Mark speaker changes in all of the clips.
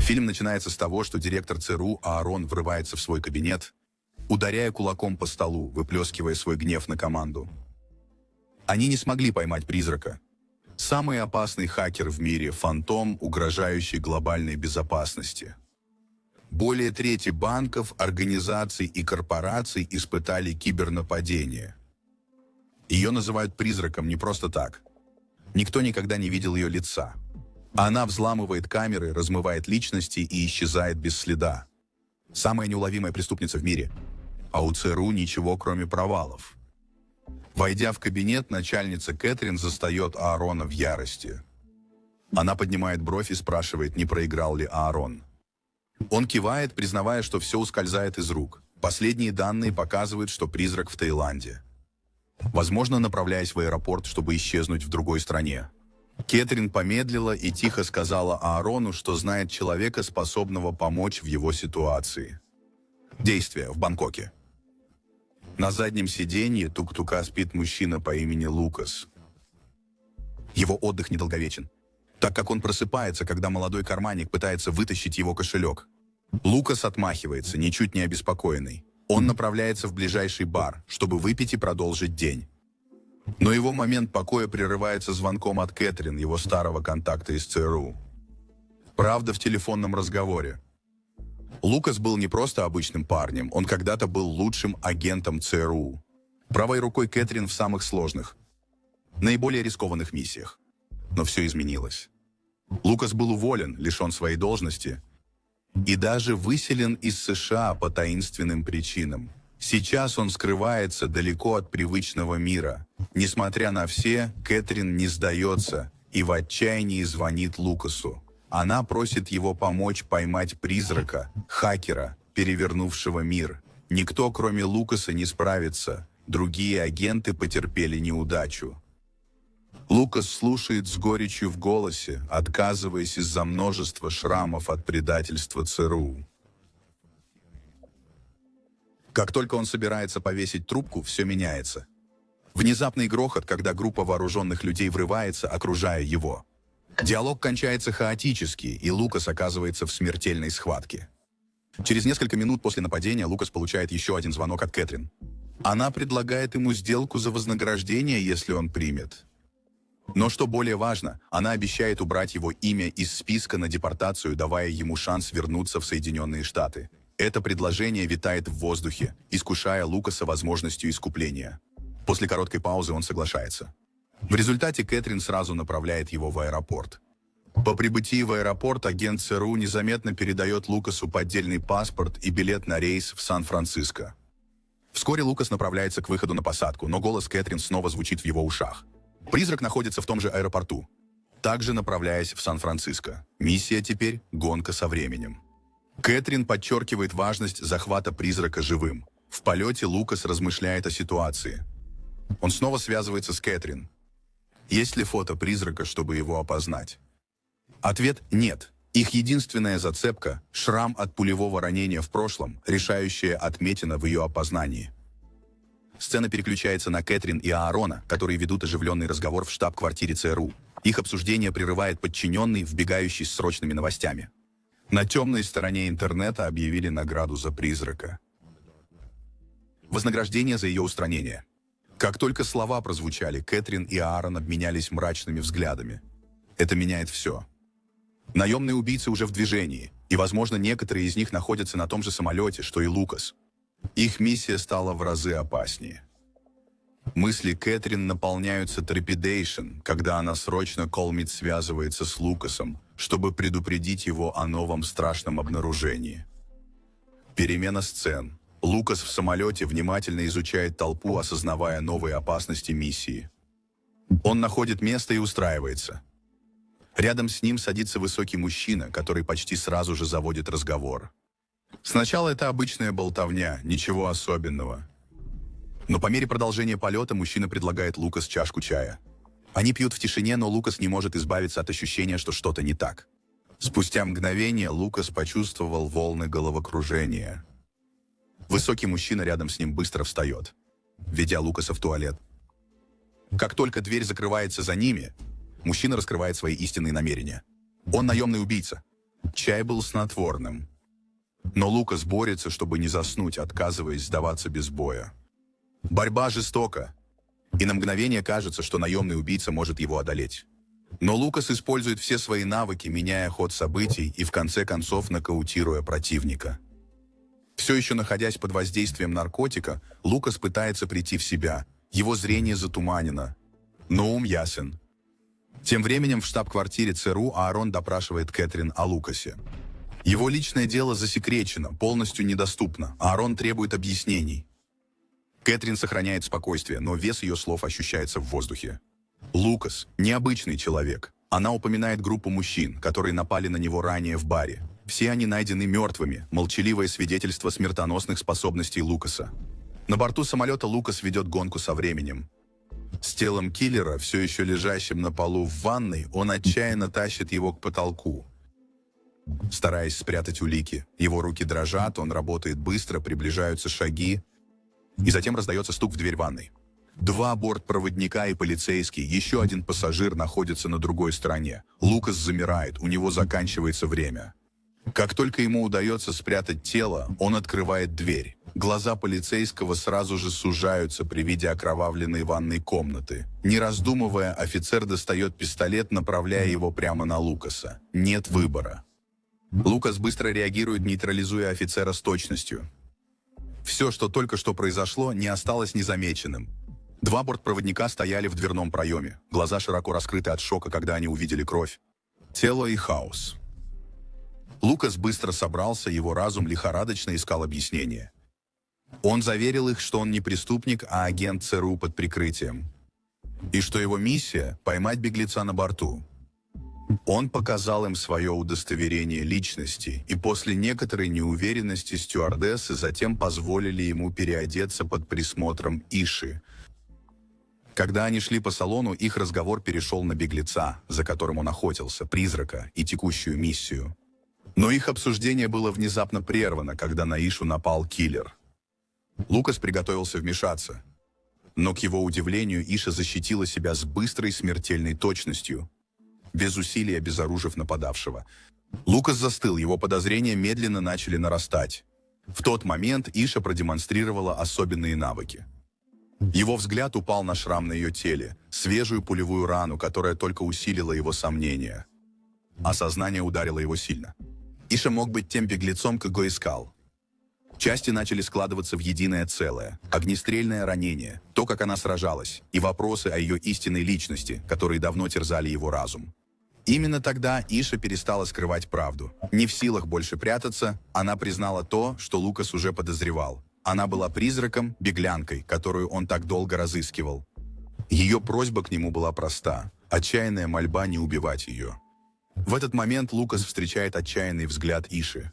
Speaker 1: Фильм начинается с того, что директор ЦРУ Аарон врывается в свой кабинет, ударяя кулаком по столу, выплескивая свой гнев на команду. Они не смогли поймать призрака. Самый опасный хакер в мире – фантом, угрожающий глобальной безопасности. Более трети банков, организаций и корпораций испытали кибернападение. Ее называют призраком не просто так. Никто никогда не видел ее лица. Она взламывает камеры, размывает личности и исчезает без следа. Самая неуловимая преступница в мире. А у ЦРУ ничего, кроме провалов. Войдя в кабинет, начальница Кэтрин застает Аарона в ярости. Она поднимает бровь и спрашивает, не проиграл ли Аарон. Он кивает, признавая, что все ускользает из рук. Последние данные показывают, что призрак в Таиланде. Возможно, направляясь в аэропорт, чтобы исчезнуть в другой стране. Кэтрин помедлила и тихо сказала Аарону, что знает человека, способного помочь в его ситуации. Действие в Бангкоке. На заднем сиденье тук-тука спит мужчина по имени Лукас. Его отдых недолговечен, так как он просыпается, когда молодой карманник пытается вытащить его кошелек. Лукас отмахивается, ничуть не обеспокоенный. Он направляется в ближайший бар, чтобы выпить и продолжить день. Но его момент покоя прерывается звонком от Кэтрин, его старого контакта из ЦРУ. Правда в телефонном разговоре. Лукас был не просто обычным парнем, он когда-то был лучшим агентом ЦРУ. Правой рукой Кэтрин в самых сложных, наиболее рискованных миссиях. Но все изменилось. Лукас был уволен, лишен своей должности и даже выселен из США по таинственным причинам. Сейчас он скрывается далеко от привычного мира. Несмотря на все, Кэтрин не сдается и в отчаянии звонит Лукасу. Она просит его помочь поймать призрака, хакера, перевернувшего мир. Никто, кроме Лукаса, не справится. Другие агенты потерпели неудачу. Лукас слушает с горечью в голосе, отказываясь из-за множества шрамов от предательства ЦРУ. Как только он собирается повесить трубку, все меняется. Внезапный грохот, когда группа вооруженных людей врывается, окружая его. Диалог кончается хаотически, и Лукас оказывается в смертельной схватке. Через несколько минут после нападения Лукас получает еще один звонок от Кэтрин. Она предлагает ему сделку за вознаграждение, если он примет. Но что более важно, она обещает убрать его имя из списка на депортацию, давая ему шанс вернуться в Соединенные Штаты. Это предложение витает в воздухе, искушая Лукаса возможностью искупления. После короткой паузы он соглашается. В результате Кэтрин сразу направляет его в аэропорт. По прибытии в аэропорт агент ЦРУ незаметно передает Лукасу поддельный паспорт и билет на рейс в Сан-Франциско. Вскоре Лукас направляется к выходу на посадку, но голос Кэтрин снова звучит в его ушах. Призрак находится в том же аэропорту, также направляясь в Сан-Франциско. Миссия теперь – гонка со временем. Кэтрин подчеркивает важность захвата призрака живым. В полете Лукас размышляет о ситуации. Он снова связывается с Кэтрин. Есть ли фото призрака, чтобы его опознать? Ответ – нет. Их единственная зацепка – шрам от пулевого ранения в прошлом, решающая отметина в ее опознании. Сцена переключается на Кэтрин и Аарона, которые ведут оживленный разговор в штаб-квартире ЦРУ. Их обсуждение прерывает подчиненный, вбегающий с срочными новостями. На темной стороне интернета объявили награду за призрака. Вознаграждение за ее устранение. Как только слова прозвучали, Кэтрин и Аарон обменялись мрачными взглядами. Это меняет все. Наемные убийцы уже в движении, и, возможно, некоторые из них находятся на том же самолете, что и Лукас. Их миссия стала в разы опаснее. Мысли Кэтрин наполняются трепидейшн, когда она срочно колмит связывается с Лукасом, чтобы предупредить его о новом страшном обнаружении. Перемена сцен. Лукас в самолете внимательно изучает толпу, осознавая новые опасности миссии. Он находит место и устраивается. Рядом с ним садится высокий мужчина, который почти сразу же заводит разговор. Сначала это обычная болтовня, ничего особенного. Но по мере продолжения полета мужчина предлагает Лукас чашку чая. Они пьют в тишине, но Лукас не может избавиться от ощущения, что что-то не так. Спустя мгновение Лукас почувствовал волны головокружения. Высокий мужчина рядом с ним быстро встает, ведя Лукаса в туалет. Как только дверь закрывается за ними, мужчина раскрывает свои истинные намерения. Он наемный убийца. Чай был снотворным. Но Лукас борется, чтобы не заснуть, отказываясь сдаваться без боя. Борьба жестока, и на мгновение кажется, что наемный убийца может его одолеть. Но Лукас использует все свои навыки, меняя ход событий и в конце концов нокаутируя противника. Все еще находясь под воздействием наркотика, Лукас пытается прийти в себя. Его зрение затуманено, но ум ясен. Тем временем в штаб-квартире ЦРУ Аарон допрашивает Кэтрин о Лукасе. Его личное дело засекречено, полностью недоступно. Аарон требует объяснений. Кэтрин сохраняет спокойствие, но вес ее слов ощущается в воздухе. Лукас – необычный человек. Она упоминает группу мужчин, которые напали на него ранее в баре. Все они найдены мертвыми, молчаливое свидетельство смертоносных способностей Лукаса. На борту самолета Лукас ведет гонку со временем. С телом киллера, все еще лежащим на полу в ванной, он отчаянно тащит его к потолку. Стараясь спрятать улики, его руки дрожат, он работает быстро, приближаются шаги, и затем раздается стук в дверь ванной. 2 бортпроводника и полицейский, еще один пассажир находится на другой стороне. Лукас замирает, у него заканчивается время. Как только ему удается спрятать тело, он открывает дверь. Глаза полицейского сразу же сужаются при виде окровавленной ванной комнаты. Не раздумывая, офицер достает пистолет, направляя его прямо на Лукаса. Нет выбора. Лукас быстро реагирует, нейтрализуя офицера с точностью. Все, что только что произошло, не осталось незамеченным. 2 бортпроводника стояли в дверном проеме. Глаза широко раскрыты от шока, когда они увидели кровь. Тело и хаос. Лукас быстро собрался, его разум лихорадочно искал объяснение. Он заверил их, что он не преступник, а агент ЦРУ под прикрытием. И что его миссия – поймать беглеца на борту. Он показал им свое удостоверение личности, и после некоторой неуверенности стюардессы затем позволили ему переодеться под присмотром Иши. Когда они шли по салону, их разговор перешел на беглеца, за которым он охотился, призрака и текущую миссию. Но их обсуждение было внезапно прервано, когда на Ишу напал киллер. Лукас приготовился вмешаться, но, к его удивлению, Иша защитила себя с быстрой смертельной точностью, без усилий обезоружив нападавшего. Лукас застыл, его подозрения медленно начали нарастать. В тот момент Иша продемонстрировала особенные навыки. Его взгляд упал на шрам на ее теле, свежую пулевую рану, которая только усилила его сомнения. Осознание ударило его сильно. Иша мог быть тем беглецом, кого искал. Части начали складываться в единое целое. Огнестрельное ранение, то, как она сражалась, и вопросы о ее истинной личности, которые давно терзали его разум. Именно тогда Иша перестала скрывать правду. Не в силах больше прятаться, она признала то, что Лукас уже подозревал. Она была призраком, беглянкой, которую он так долго разыскивал. Ее просьба к нему была проста. Отчаянная мольба не убивать ее. В этот момент Лукас встречает отчаянный взгляд Иши.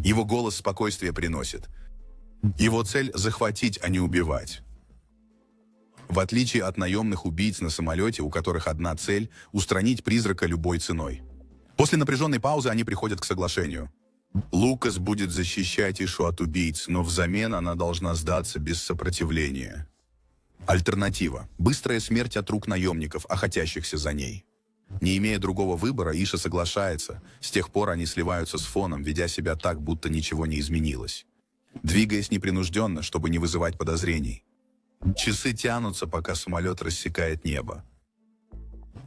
Speaker 1: Его голос спокойствие приносит. Его цель – захватить, а не убивать. В отличие от наемных убийц на самолете, у которых одна цель – устранить призрака любой ценой. После напряженной паузы они приходят к соглашению. Лукас будет защищать Ишу от убийц, но взамен она должна сдаться без сопротивления. Альтернатива – быстрая смерть от рук наемников, охотящихся за ней. Не имея другого выбора, Иша соглашается. С тех пор они сливаются с фоном, ведя себя так, будто ничего не изменилось. Двигаясь непринужденно, чтобы не вызывать подозрений. Часы тянутся, пока самолет рассекает небо.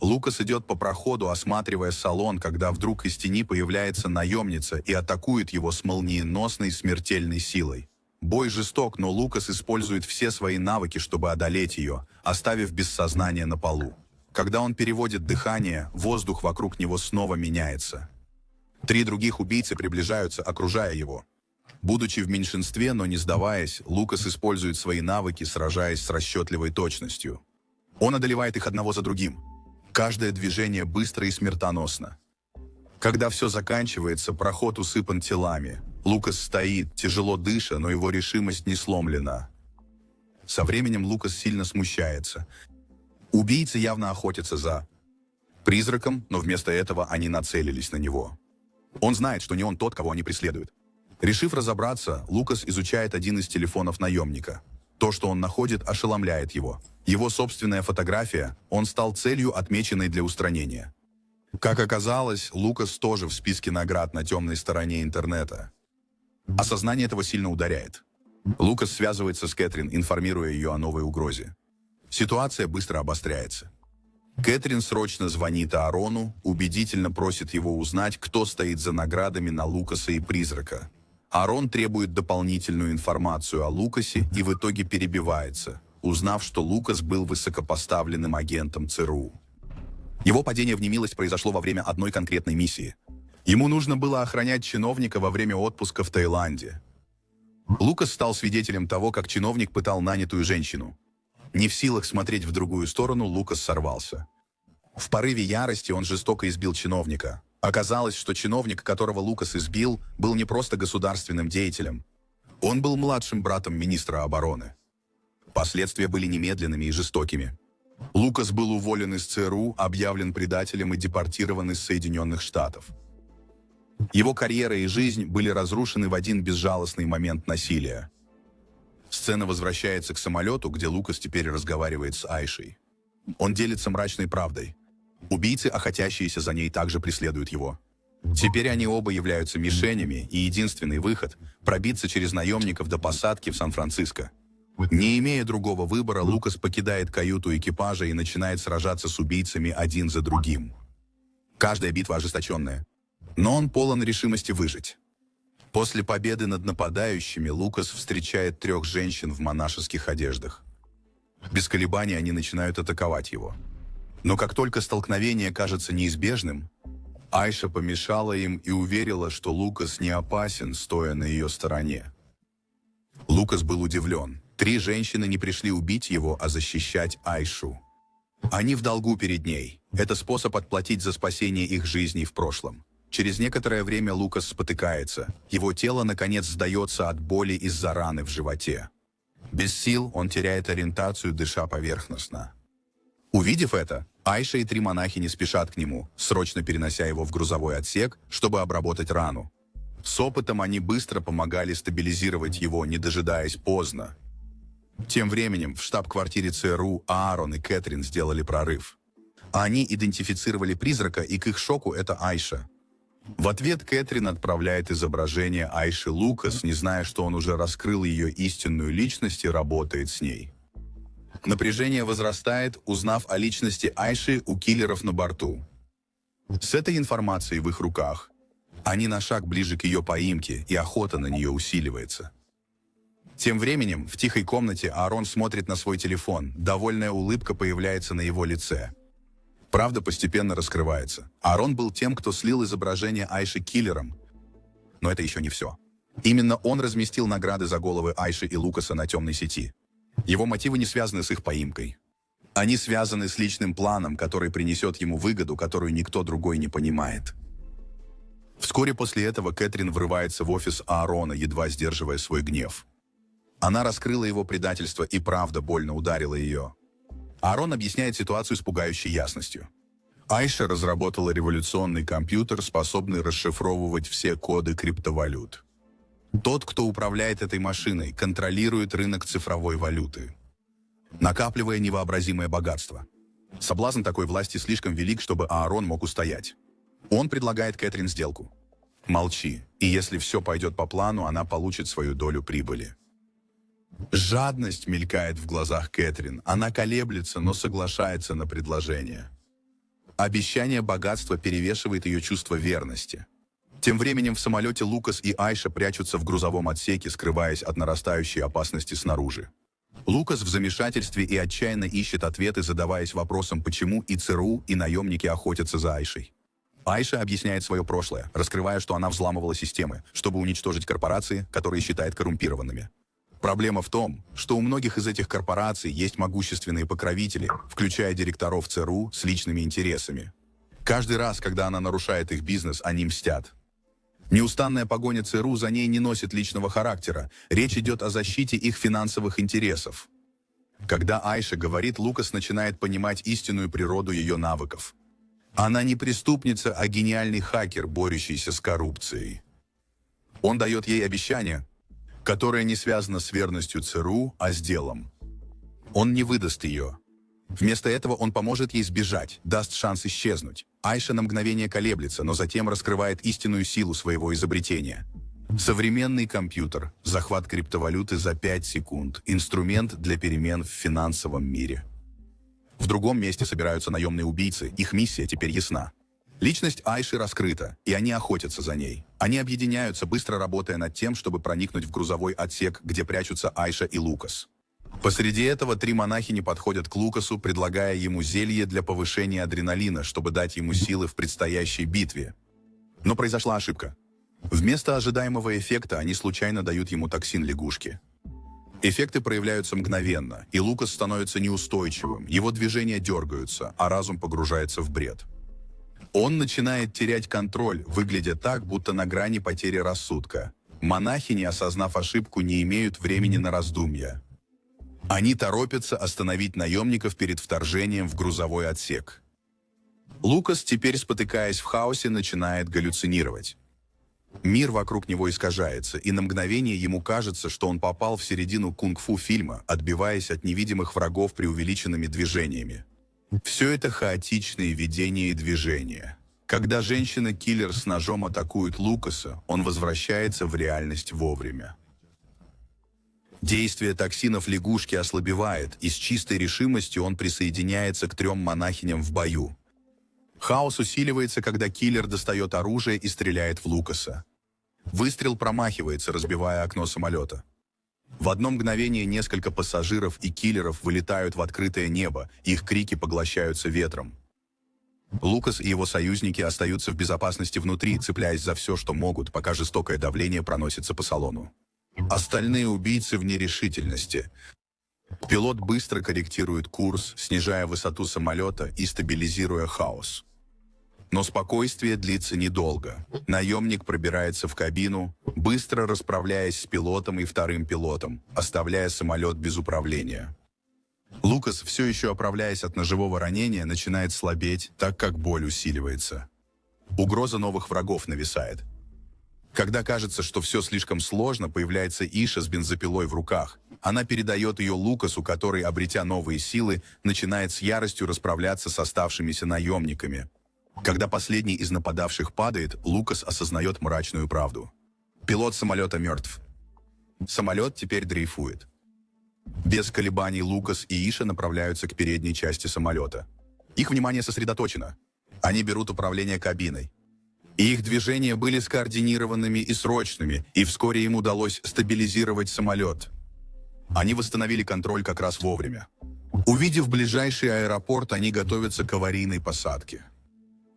Speaker 1: Лукас идет по проходу, осматривая салон, когда вдруг из тени появляется наемница и атакует его с молниеносной смертельной силой. Бой жесток, но Лукас использует все свои навыки, чтобы одолеть ее, оставив без сознания на полу. Когда он переводит дыхание, воздух вокруг него снова меняется. 3 других убийцы приближаются, окружая его. Будучи в меньшинстве, но не сдаваясь, Лукас использует свои навыки, сражаясь с расчетливой точностью. Он одолевает их одного за другим. Каждое движение быстро и смертоносно. Когда все заканчивается, проход усыпан телами. Лукас стоит, тяжело дыша, но его решимость не сломлена. Со временем Лукас сильно смущается. Убийцы явно охотятся за призраком, но вместо этого они нацелились на него. Он знает, что не он тот, кого они преследуют. Решив разобраться, Лукас изучает один из телефонов наемника. То, что он находит, ошеломляет его. Его собственная фотография, он стал целью, отмеченной для устранения. Как оказалось, Лукас тоже в списке наград на темной стороне интернета. Осознание этого сильно ударяет. Лукас связывается с Кэтрин, информируя ее о новой угрозе. Ситуация быстро обостряется. Кэтрин срочно звонит Аарону, убедительно просит его узнать, кто стоит за наградами на Лукаса и Призрака. Аарон требует дополнительную информацию о Лукасе и в итоге перебивается, узнав, что Лукас был высокопоставленным агентом ЦРУ. Его падение в немилость произошло во время одной конкретной миссии. Ему нужно было охранять чиновника во время отпуска в Таиланде. Лукас стал свидетелем того, как чиновник пытал нанятую женщину. Не в силах смотреть в другую сторону, Лукас сорвался. В порыве ярости он жестоко избил чиновника. Оказалось, что чиновник, которого Лукас избил, был не просто государственным деятелем. Он был младшим братом министра обороны. Последствия были немедленными и жестокими. Лукас был уволен из ЦРУ, объявлен предателем и депортирован из Соединенных Штатов. Его карьера и жизнь были разрушены в один безжалостный момент насилия. Сцена возвращается к самолету, где Лукас теперь разговаривает с Айшей. Он делится мрачной правдой. Убийцы, охотящиеся за ней, также преследуют его. Теперь они оба являются мишенями, и единственный выход – пробиться через наемников до посадки в Сан-Франциско. Не имея другого выбора, Лукас покидает каюту экипажа и начинает сражаться с убийцами один за другим. Каждая битва ожесточенная. Но он полон решимости выжить. После победы над нападающими Лукас встречает 3 женщин в монашеских одеждах. Без колебаний они начинают атаковать его. Но как только столкновение кажется неизбежным, Айша помешала им и уверила, что Лукас не опасен, стоя на ее стороне. Лукас был удивлен. 3 женщины не пришли убить его, а защищать Айшу. Они в долгу перед ней. Это способ отплатить за спасение их жизней в прошлом. Через некоторое время Лукас спотыкается. Его тело, наконец, сдается от боли из-за раны в животе. Без сил он теряет ориентацию, дыша поверхностно. Увидев это, Айша и 3 монахини спешат к нему, срочно перенося его в грузовой отсек, чтобы обработать рану. С опытом они быстро помогали стабилизировать его, не дожидаясь поздно. Тем временем в штаб-квартире ЦРУ Аарон и Кэтрин сделали прорыв. Они идентифицировали призрака, и к их шоку это Айша. В ответ Кэтрин отправляет изображение Айши Лукас, не зная, что он уже раскрыл ее истинную личность и работает с ней. Напряжение возрастает, узнав о личности Айши у киллеров на борту. С этой информацией в их руках они на шаг ближе к ее поимке, и охота на нее усиливается. Тем временем в тихой комнате Аарон смотрит на свой телефон, довольная улыбка появляется на его лице. Правда постепенно раскрывается. Аарон был тем, кто слил изображение Айши киллером. Но это еще не все. Именно он разместил награды за головы Айши и Лукаса на темной сети. Его мотивы не связаны с их поимкой. Они связаны с личным планом, который принесет ему выгоду, которую никто другой не понимает. Вскоре после этого Кэтрин врывается в офис Аарона, едва сдерживая свой гнев. Она раскрыла его предательство, и правда больно ударила ее. Аарон объясняет ситуацию с пугающей ясностью. Айша разработала революционный компьютер, способный расшифровывать все коды криптовалют. Тот, кто управляет этой машиной, контролирует рынок цифровой валюты, накапливая невообразимое богатство. Соблазн такой власти слишком велик, чтобы Аарон мог устоять. Он предлагает Кэтрин сделку. Молчи, и если все пойдет по плану, она получит свою долю прибыли. Жадность мелькает в глазах Кэтрин. Она колеблется, но соглашается на предложение. Обещание богатства перевешивает ее чувство верности. Тем временем в самолете Лукас и Айша прячутся в грузовом отсеке, скрываясь от нарастающей опасности снаружи. Лукас в замешательстве и отчаянно ищет ответы, задаваясь вопросом, почему и ЦРУ, и наемники охотятся за Айшей. Айша объясняет свое прошлое, раскрывая, что она взламывала системы, чтобы уничтожить корпорации, которые считает коррумпированными. Проблема в том, что у многих из этих корпораций есть могущественные покровители, включая директоров ЦРУ с личными интересами. Каждый раз, когда она нарушает их бизнес, они мстят. Неустанная погоня ЦРУ за ней не носит личного характера. Речь идет о защите их финансовых интересов. Когда Айша говорит, Лукас начинает понимать истинную природу ее навыков. Она не преступница, а гениальный хакер, борющийся с коррупцией. Он дает ей обещание, которое не связано с верностью ЦРУ, а с делом. Он не выдаст ее. Вместо этого он поможет ей сбежать, даст шанс исчезнуть. Айша на мгновение колеблется, но затем раскрывает истинную силу своего изобретения. Современный компьютер, захват криптовалюты за 5 секунд, инструмент для перемен в финансовом мире. В другом месте собираются наемные убийцы, их миссия теперь ясна. Личность Айши раскрыта, и они охотятся за ней. Они объединяются, быстро работая над тем, чтобы проникнуть в грузовой отсек, где прячутся Айша и Лукас. Посреди этого 3 монахини подходят к Лукасу, предлагая ему зелье для повышения адреналина, чтобы дать ему силы в предстоящей битве. Но произошла ошибка. Вместо ожидаемого эффекта они случайно дают ему токсин лягушки. Эффекты проявляются мгновенно, и Лукас становится неустойчивым, его движения дергаются, а разум погружается в бред. Он начинает терять контроль, выглядя так, будто на грани потери рассудка. Монахини, осознав ошибку, не имеют времени на раздумья. Они торопятся остановить наемников перед вторжением в грузовой отсек. Лукас, теперь спотыкаясь в хаосе, начинает галлюцинировать. Мир вокруг него искажается, и на мгновение ему кажется, что он попал в середину кунг-фу фильма, отбиваясь от невидимых врагов преувеличенными движениями. Все это хаотичные видения и движения. Когда женщина-киллер с ножом атакует Лукаса, он возвращается в реальность вовремя. Действие токсинов лягушки ослабевает, и с чистой решимостью он присоединяется к 3 монахиням в бою. Хаос усиливается, когда киллер достает оружие и стреляет в Лукаса. Выстрел промахивается, разбивая окно самолета. В одно мгновение несколько пассажиров и киллеров вылетают в открытое небо, их крики поглощаются ветром. Лукас и его союзники остаются в безопасности внутри, цепляясь за все, что могут, пока жестокое давление проносится по салону. Остальные убийцы в нерешительности. Пилот быстро корректирует курс, снижая высоту самолета и стабилизируя хаос. Но спокойствие длится недолго. Наемник пробирается в кабину, быстро расправляясь с пилотом и 2-м пилотом, оставляя самолет без управления. Лукас, все еще оправляясь от ножевого ранения, начинает слабеть, так как боль усиливается. Угроза новых врагов нависает. Когда кажется, что все слишком сложно, появляется Иша с бензопилой в руках. Она передает ее Лукасу, который, обретя новые силы, начинает с яростью расправляться с оставшимися наемниками. Когда последний из нападавших падает, Лукас осознает мрачную правду. Пилот самолета мертв. Самолет теперь дрейфует. Без колебаний Лукас и Иша направляются к передней части самолета. Их внимание сосредоточено. Они берут управление кабиной. Их движения были скоординированными и срочными, и вскоре им удалось стабилизировать самолет. Они восстановили контроль как раз вовремя. Увидев ближайший аэропорт, они готовятся к аварийной посадке.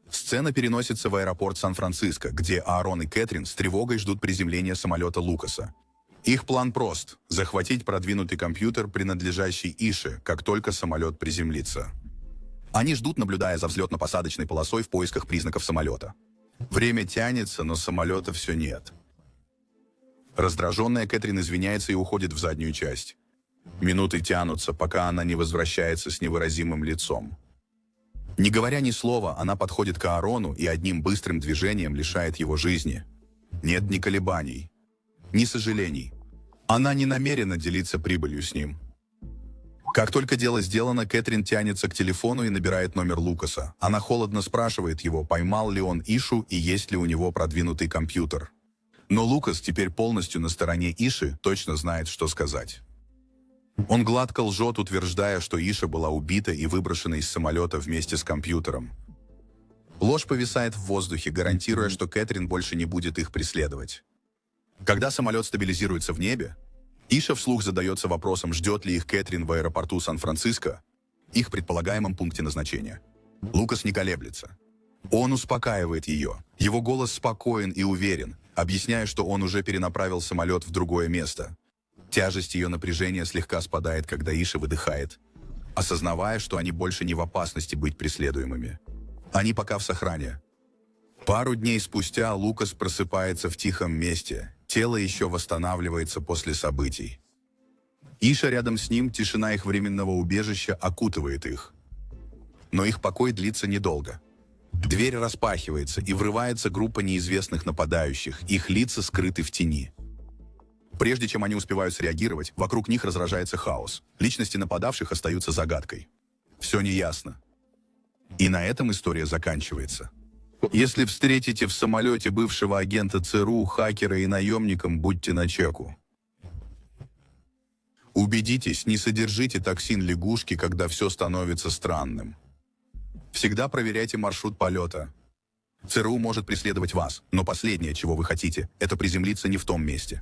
Speaker 1: Сцена переносится в аэропорт Сан-Франциско, где Аарон и Кэтрин с тревогой ждут приземления самолета Лукаса. Их план прост – захватить продвинутый компьютер, принадлежащий Ише, как только самолет приземлится. Они ждут, наблюдая за взлетно-посадочной полосой в поисках признаков самолета. Время тянется, но самолета все нет. Раздраженная Кэтрин извиняется и уходит в заднюю часть. Минуты тянутся, пока она не возвращается с невыразимым лицом. Не говоря ни слова, она подходит к Аарону и одним быстрым движением лишает его жизни. Нет ни колебаний, ни сожалений. Она не намерена делиться прибылью с ним. Как только дело сделано, Кэтрин тянется к телефону и набирает номер Лукаса. Она холодно спрашивает его, поймал ли он Ишу и есть ли у него продвинутый компьютер. Но Лукас, теперь полностью на стороне Иши, точно знает, что сказать. Он гладко лжет, утверждая, что Иша была убита и выброшена из самолета вместе с компьютером. Ложь повисает в воздухе, гарантируя, что Кэтрин больше не будет их преследовать. Когда самолет стабилизируется в небе, Иша вслух задается вопросом, ждет ли их Кэтрин в аэропорту Сан-Франциско, их предполагаемом пункте назначения. Лукас не колеблется. Он успокаивает ее. Его голос спокоен и уверен, объясняя, что он уже перенаправил самолет в другое место. Тяжесть ее напряжения слегка спадает, когда Иша выдыхает, осознавая, что они больше не в опасности быть преследуемыми. Они пока в сохране. Пару дней спустя Лукас просыпается в тихом месте. Тело еще восстанавливается после событий. Иша рядом с ним, тишина их временного убежища окутывает их. Но их покой длится недолго. Дверь распахивается, и врывается группа неизвестных нападающих, их лица скрыты в тени. Прежде чем они успевают среагировать, вокруг них разражается хаос. Личности нападавших остаются загадкой. Все неясно. И на этом история заканчивается. Если встретите в самолете бывшего агента ЦРУ, хакера и наемником, будьте начеку. Убедитесь, не содержите токсин лягушки, когда все становится странным. Всегда проверяйте маршрут полета. ЦРУ может преследовать вас, но последнее, чего вы хотите, это приземлиться не в том месте.